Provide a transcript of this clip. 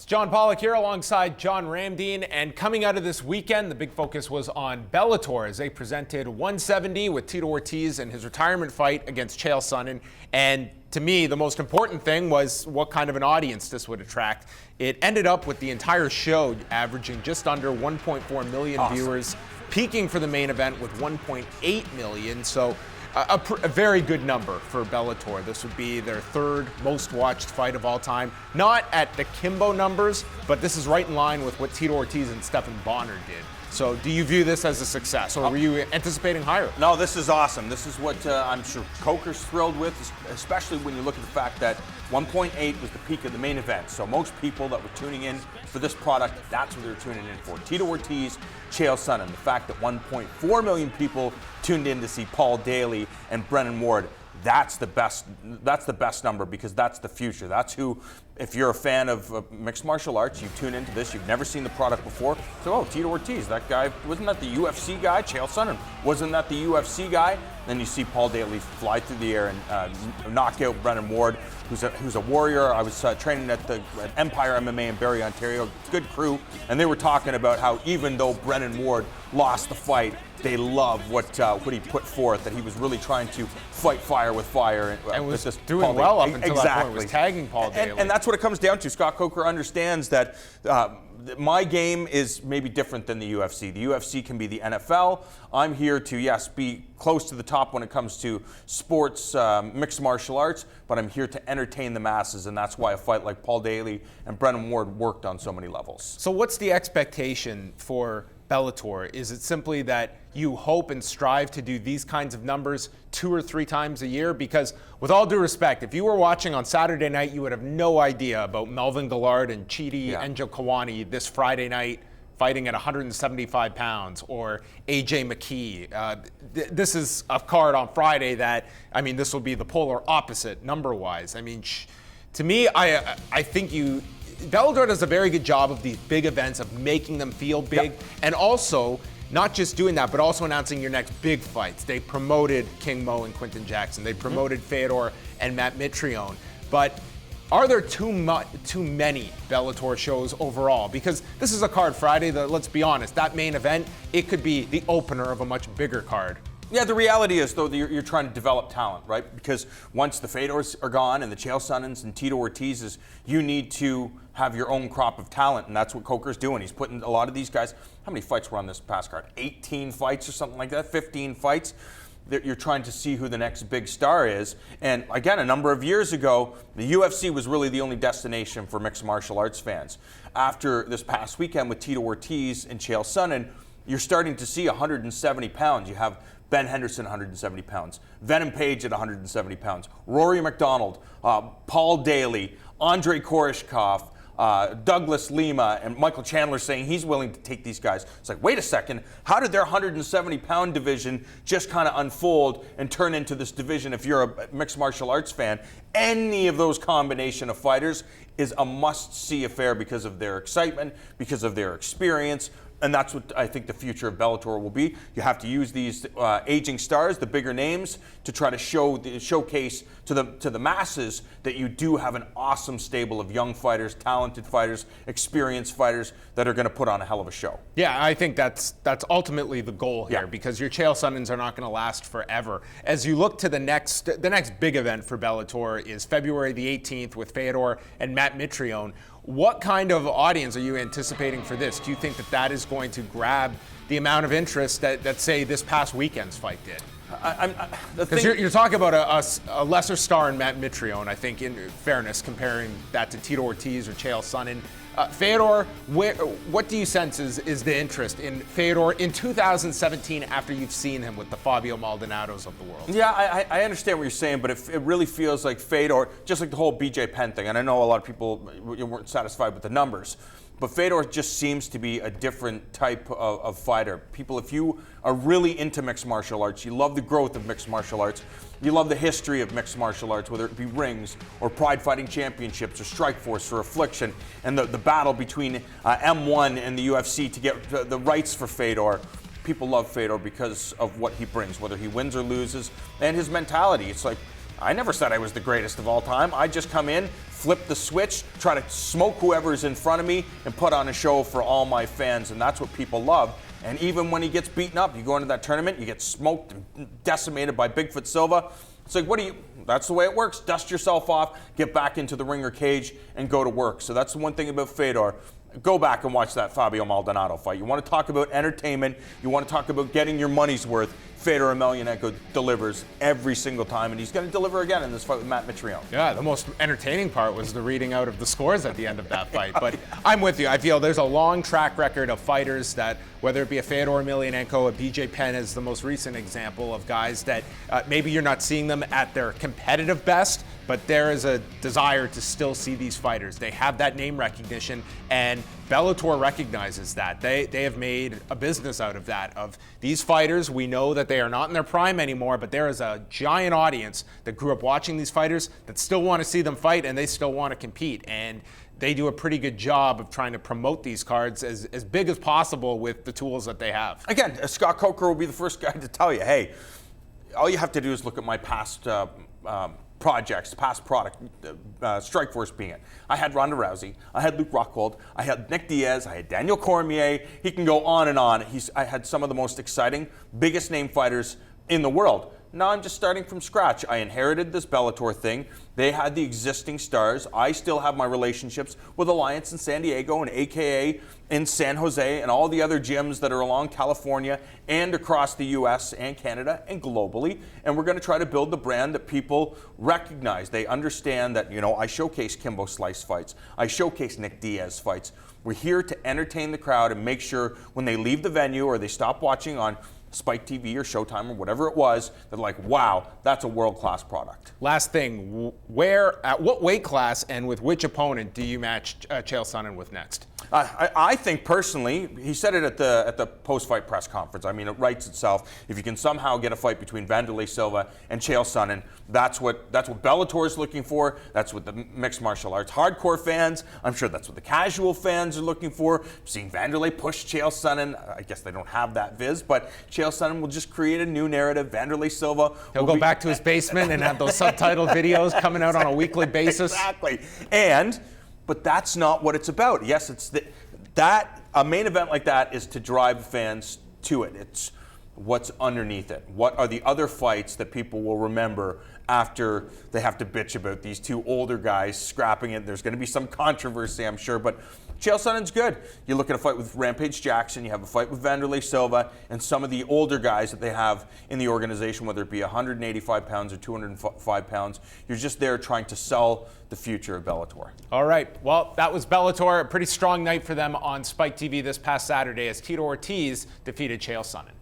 It's John Pollock here alongside John Ramdeen, and coming out of this weekend, the big focus was on Bellator as they presented 170 with Tito Ortiz and his retirement fight against Chael Sonnen. And to me, the most important thing was what kind of an audience this would attract. It ended up with the entire show averaging just under 1.4 million viewers, peaking for the main event with 1.8 million. So a very good number for Bellator. This would be their third most watched fight of all time. Not at the Kimbo numbers, but this is right in line with what Tito Ortiz and Stephan Bonner did. So do you view this as a success, or were you anticipating higher? No, this is awesome. This is what I'm sure Coker's thrilled with, especially when you look at the fact that 1.8 was the peak of the main event. So most people that were tuning in for this product, that's what they're tuning in for. Tito Ortiz, Chael Sonnen. The fact that 1.4 million people tuned in to see Paul Daly and Brennan Ward, that's the best number, because that's the future. That's who, if you're a fan of mixed martial arts, you tune into this, you've never seen the product before. So, oh, Tito Ortiz, that guy, wasn't that the UFC guy? Chael Sonnen, wasn't that the UFC guy? Then you see Paul Daly fly through the air and knock out Brennan Ward, who's a warrior. I was training at Empire MMA in Barrie, Ontario. Good crew, and they were talking about how even though Brennan Ward lost the fight, they love what he put forth, that he was really trying to fight fire with fire. And was doing well up until that point, was tagging Paul Daly. And that's what it comes down to. Scott Coker understands that my game is maybe different than the UFC. The UFC can be the NFL. I'm here to, yes, be close to the top when it comes to sports, mixed martial arts, but I'm here to entertain the masses, and that's why a fight like Paul Daly and Brennan Ward worked on so many levels. So what's the expectation for Bellator? Is it simply that you hope and strive to do these kinds of numbers 2 or 3 times a year? Because with all due respect, if you were watching on Saturday night, you would have no idea about Melvin Gillard and Chidi Njokuani this Friday night fighting at 175 pounds, or AJ McKee. This is a card on Friday that, I mean, this will be the polar opposite number-wise. I mean, to me, I think Bellator does a very good job of these big events, of making them feel big, and also not just doing that, but also announcing your next big fights. They promoted King Mo and Quinton Jackson. They promoted Fedor and Matt Mitrione. But are there too many Bellator shows overall? Because this is a card Friday that, let's be honest, that main event, it could be the opener of a much bigger card. Yeah, the reality is, though, that you're trying to develop talent, right? Because once the Fedors are gone and the Chael Sonnens and Tito Ortizes, you need to have your own crop of talent, and that's what Coker's doing. He's putting a lot of these guys. How many fights were on this past card? 18 fights or something like that? 15 fights? You're trying to see who the next big star is. And again, a number of years ago, the UFC was really the only destination for mixed martial arts fans. After this past weekend with Tito Ortiz and Chael Sonnen, you're starting to see 170 pounds. You have Ben Henderson, 170 pounds. Venom Page at 170 pounds. Rory McDonald, Paul Daly, Andrei Koreshkov, Douglas Lima, and Michael Chandler saying he's willing to take these guys. It's like, wait a second, how did their 170-pound division just kind of unfold and turn into this division? If you're a mixed martial arts fan, any of those combination of fighters is a must-see affair because of their excitement, because of their experience. And that's what I think the future of Bellator will be. You have to use these aging stars, the bigger names, to try to showcase to the masses that you do have an awesome stable of young fighters, talented fighters, experienced fighters that are going to put on a hell of a show. Yeah, I think that's ultimately the goal here, because your Chael Sonnens are not going to last forever. As you look to the next big event for Bellator is February the 18th with Fedor and Matt Mitrione. What kind of audience are you anticipating for this? Do you think that is going to grab the amount of interest that say, this past weekend's fight did? Because you're talking about a lesser star in Matt Mitrione, I think, in fairness, comparing that to Tito Ortiz or Chael Sonnen. Fedor, what do you sense is the interest in Fedor in 2017 after you've seen him with the Fabio Maldonados of the world? Yeah, I understand what you're saying, but it really feels like Fedor, just like the whole BJ Penn thing, and I know a lot of people weren't satisfied with the numbers, but Fedor just seems to be a different type of fighter. People, if you are really into mixed martial arts, you love the growth of mixed martial arts, you love the history of mixed martial arts, whether it be rings or Pride Fighting Championships or Strikeforce or Affliction, and the battle between M1 and the UFC to get the rights for Fedor. People love Fedor because of what he brings, whether he wins or loses, and his mentality. It's like, I never said I was the greatest of all time. I just come in, flip the switch, try to smoke whoever's in front of me, and put on a show for all my fans, and that's what people love. And even when he gets beaten up, you go into that tournament, you get smoked and decimated by Bigfoot Silva. It's like, that's the way it works. Dust yourself off, get back into the ring or cage, and go to work. So that's the one thing about Fedor. Go back and watch that Fabio Maldonado fight. You want to talk about entertainment, you want to talk about getting your money's worth. Fedor Emelianenko delivers every single time, and he's going to deliver again in this fight with Matt Mitrione. Yeah, the most entertaining part was the reading out of the scores at the end of that fight. But I'm with you. I feel there's a long track record of fighters that, whether it be a Fedor Emelianenko, a BJ Penn is the most recent example of guys that maybe you're not seeing them at their competitive best, but there is a desire to still see these fighters. They have that name recognition, and Bellator recognizes that. They have made a business out of that. Of these fighters, we know that they are not in their prime anymore, but there is a giant audience that grew up watching these fighters that still want to see them fight, and they still want to compete. And they do a pretty good job of trying to promote these cards as big as possible with the tools that they have. Again, Scott Coker will be the first guy to tell you, hey, all you have to do is look at my past projects, past product, Strikeforce being it. I had Ronda Rousey, I had Luke Rockhold, I had Nick Diaz, I had Daniel Cormier. He can go on and on. I had some of the most exciting, biggest name fighters in the world. Now I'm just starting from scratch. I inherited this Bellator thing. They had the existing stars. I still have my relationships with Alliance in San Diego and AKA in San Jose and all the other gyms that are along California and across the US and Canada and globally. And we're going to try to build the brand that people recognize. They understand that, I showcase Kimbo Slice fights. I showcase Nick Diaz fights. We're here to entertain the crowd and make sure when they leave the venue or they stop watching on Spike TV or Showtime or whatever it was, they're like, wow, that's a world-class product. Last thing, at what weight class and with which opponent do you match Chael Sonnen with next? I think personally, he said it at the post-fight press conference. I mean, it writes itself. If you can somehow get a fight between Wanderlei Silva and Chael Sonnen, that's what Bellator is looking for. That's what the mixed martial arts hardcore fans, I'm sure that's what the casual fans are looking for. Seeing Wanderlei push Chael Sonnen, I guess they don't have that viz, but Chael Sonnen will just create a new narrative. Wanderlei Silva He'll go back to his basement and have those subtitled videos coming out on a weekly basis. Exactly. But that's not what it's about. Yes, it's a main event like that is to drive fans to it. It's what's underneath it. What are the other fights that people will remember after they have to bitch about these two older guys scrapping it? There's going to be some controversy, I'm sure, but Chael Sonnen's good. You look at a fight with Rampage Jackson, you have a fight with Wanderlei Silva, and some of the older guys that they have in the organization, whether it be 185 pounds or 205 pounds. You're just there trying to sell the future of Bellator. All right. Well, that was Bellator. A pretty strong night for them on Spike TV this past Saturday as Tito Ortiz defeated Chael Sonnen.